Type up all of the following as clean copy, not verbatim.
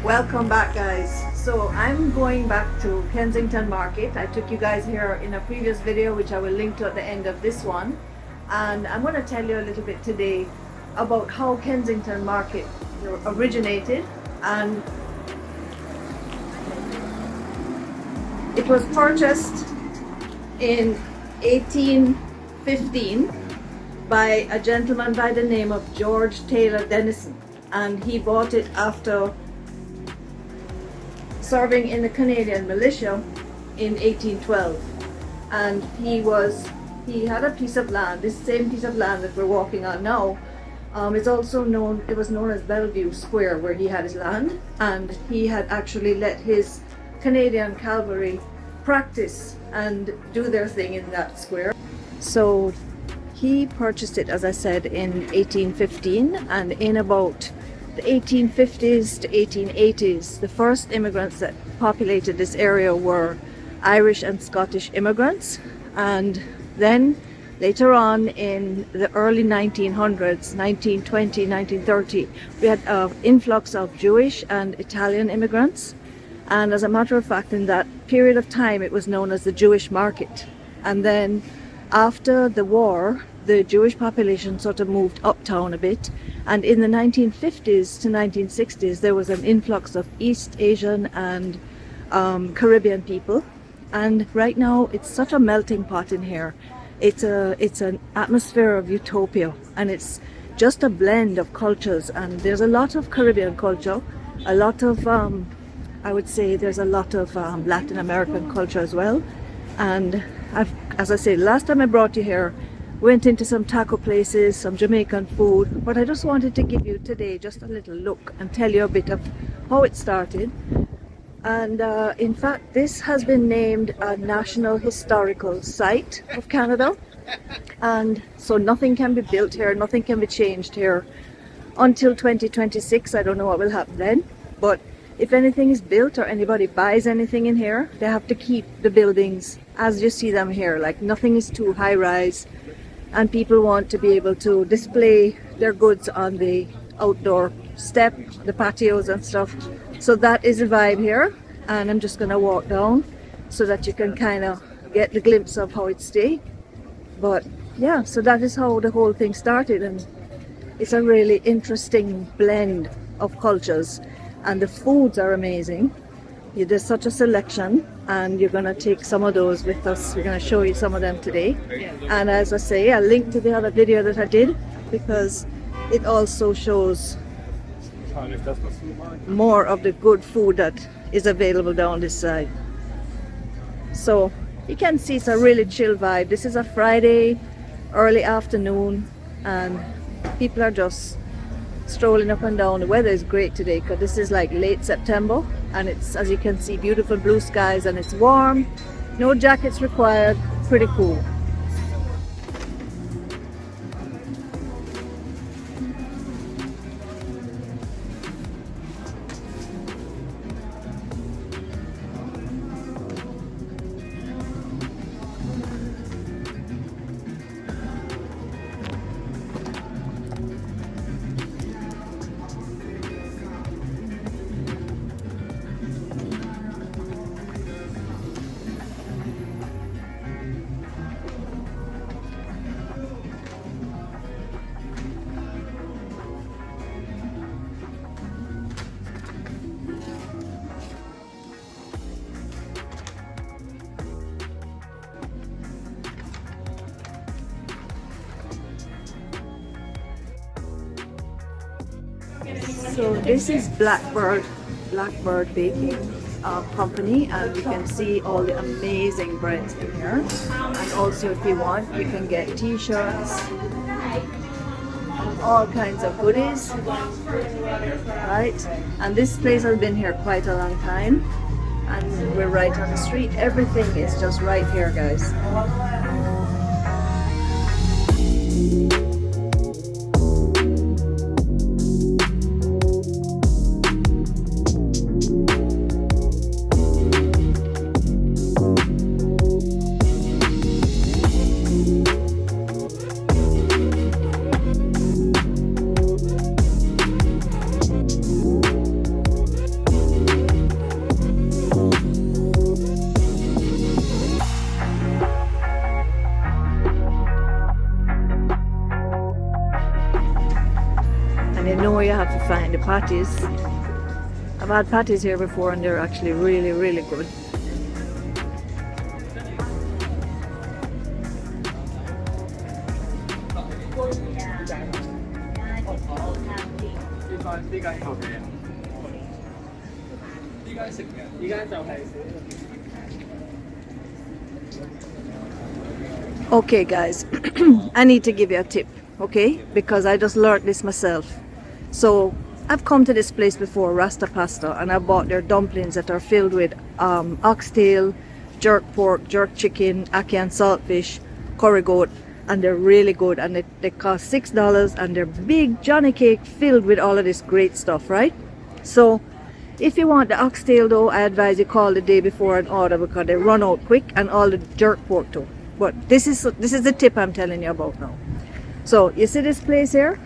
Welcome back, guys. So I'm going back to Kensington Market. I took you guys here in a previous video, which I will link to at the end of this one, and I'm going to tell you a little bit today about how Kensington Market originated. And it was purchased in 1815 by a gentleman by the name of George Taylor Denison, and he bought it after serving in the Canadian militia in 1812. And he had a piece of land, this same piece of land that we're walking on now. It's also known, it was known as Bellevue Square, where he had his land, and he had actually let his Canadian cavalry practice and do their thing in that square. So he purchased it, as I said, in 1815, and in about the 1850s to 1880s, the first immigrants that populated this area were Irish and Scottish immigrants. And then later on in the early 1900s, 1920, 1930, we had an influx of Jewish and Italian immigrants. And as a matter of fact, in that period of time, it was known as the Jewish market. And then after the war, the Jewish population sort of moved uptown a bit. And in the 1950s to 1960s, there was an influx of East Asian and Caribbean people. And right now, it's such a melting pot in here. It's an atmosphere of utopia, and it's just a blend of cultures. And there's a lot of Caribbean culture, a lot of, I would say there's a lot of Latin American culture as well. And as I said, last time I brought you here, went into some taco places, some Jamaican food, but I just wanted to give you today just a little look and tell you a bit of how it started. And in fact, this has been named a National Historical Site of Canada, and so nothing can be built here, nothing can be changed here until 2026. I don't know what will happen then, but if anything is built or anybody buys anything in here, they have to keep the buildings as you see them here. Like, nothing is too high rise, and people want to be able to display their goods on the outdoor step, the patios and stuff. So that is the vibe here, and I'm just gonna walk down so that you can kind of get the glimpse of how it stays. But yeah, so that is how the whole thing started, and it's a really interesting blend of cultures, and the foods are amazing. There's such a selection, and you're gonna take some of those with us. We're gonna show you some of them today. And as I say, I'll link to the other video that I did, because it also shows more of the good food that is available down this side. So you can see it's a really chill vibe. This is a Friday early afternoon, and people are just strolling up and down. The weather is great today because this is like late September, and it's, as you can see, beautiful blue skies, and it's warm, no jackets required, pretty cool. So this is Blackbird Baking Company, and you can see all the amazing breads in here. And also, if you want, you can get t-shirts, all kinds of goodies, right? And this place has been here quite a long time, and we're right on the street. Everything is just right here, guys. patties. I've had patties here before and they're actually really, really good. Okay guys, I need to give you a tip, okay? Because I just learned this myself. So I've come to this place before, Rasta Pasta, and I bought their dumplings that are filled with oxtail, jerk pork, jerk chicken, ackee and saltfish, curry goat, and they're really good, and they cost $6, and they're big Johnny cake filled with all of this great stuff, right? So if you want the oxtail though, I advise you call the day before and order because they run out quick, and all the jerk pork too. But this is the tip I'm telling you about now. So you see this place here?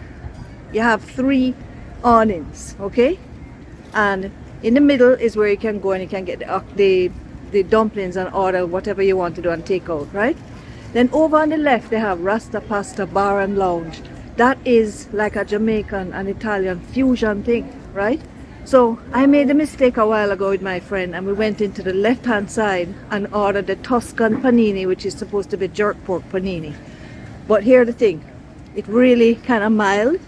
You have 3 awnings, okay? And in the middle is where you can go and you can get the dumplings and order whatever you want to do and take out, right? Then over on the left they have Rasta Pasta Bar and Lounge. That is like a Jamaican and Italian fusion thing, right? So I made a mistake a while ago with my friend, and we went into the left hand side and ordered the Tuscan panini, which is supposed to be jerk pork panini. But here's the thing, it really kind of mild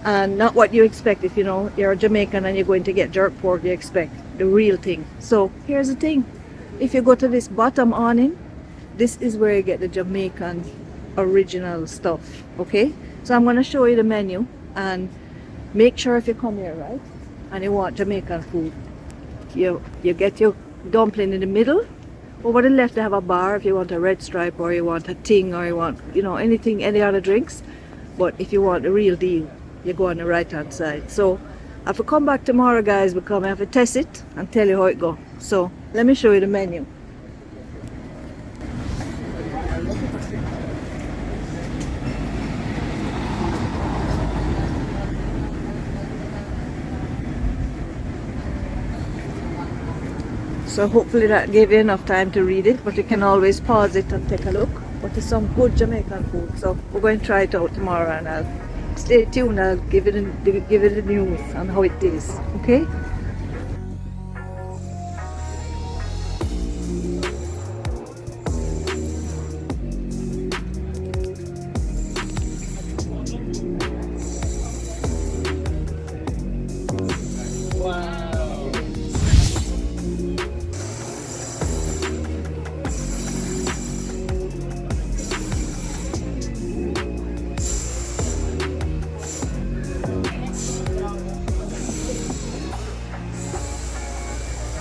and not what you expect. If you know you're a Jamaican and you're going to get jerk pork, you expect the real thing. So here's the thing, if you go to this bottom awning, this is where you get the Jamaican original stuff, okay? So I'm going to show you the menu, and make sure if you come here, right, and you want Jamaican food, you get your dumpling in the middle. Over the left they have a bar if you want a red stripe, or you want a ting, or you want, you know, anything, any other drinks. But if you want the real deal, you go on the right hand side. So I have to come back tomorrow guys, because I have to test it and tell you how it goes. So let me show you the menu. So hopefully that gave you enough time to read it, but you can always pause it and take a look. But it's some good Jamaican food, so we're going to try it out tomorrow, and I'll stay tuned. I'll give it the news on how it tastes, okay?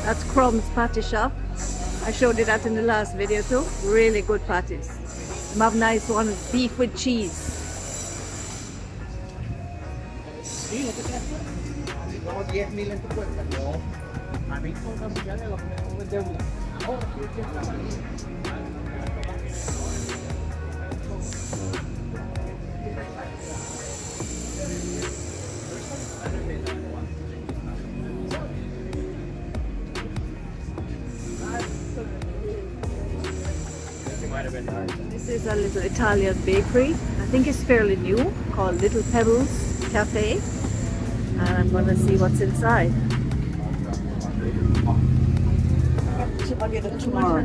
That's Crumb's patty shop. I showed you that in the last video too. Really good patties. They have nice one with beef with cheese. This is a little Italian bakery. I think it's fairly new, called Little Pebbles Cafe. And I'm gonna see what's inside. I'll get it tomorrow.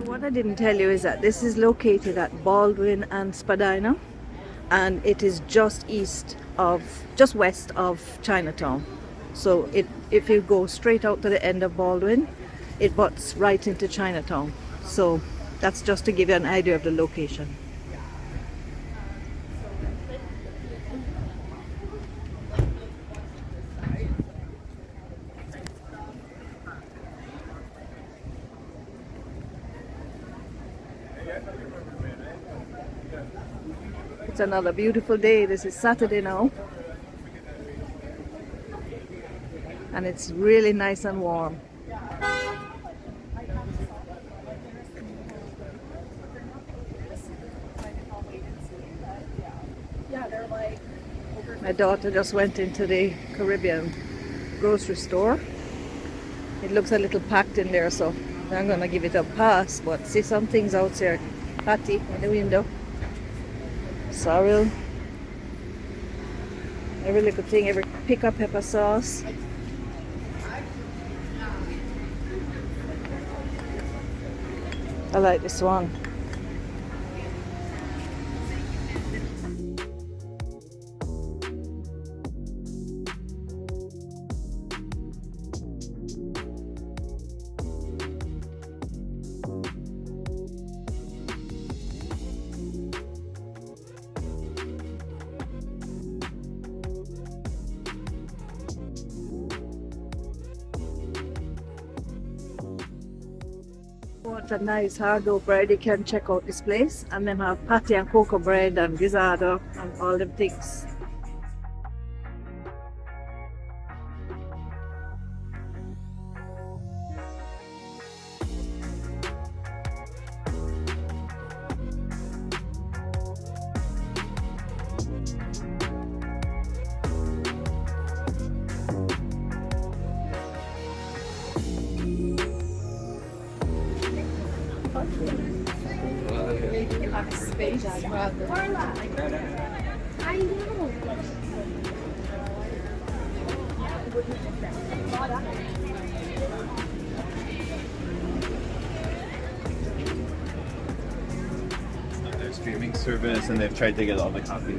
What I didn't tell you is that this is located at Baldwin and Spadina, and it is just west of Chinatown. So if you go straight out to the end of Baldwin, it butts right into Chinatown. So that's just to give you an idea of the location. It's another beautiful day. This is Saturday now, and it's really nice and warm. Yeah, they're like over My daughter just went into the Caribbean grocery store. It looks a little packed in there, so I'm gonna give it a pass. But see some things out there. Patty in the window. Sorrel. Every little thing, every pick up pepper sauce. I like this one. Want a nice hard dough bread, you can check out this place, and then have patty and cocoa bread and guisado and all them things. Their streaming service, and they've tried to get all the copies.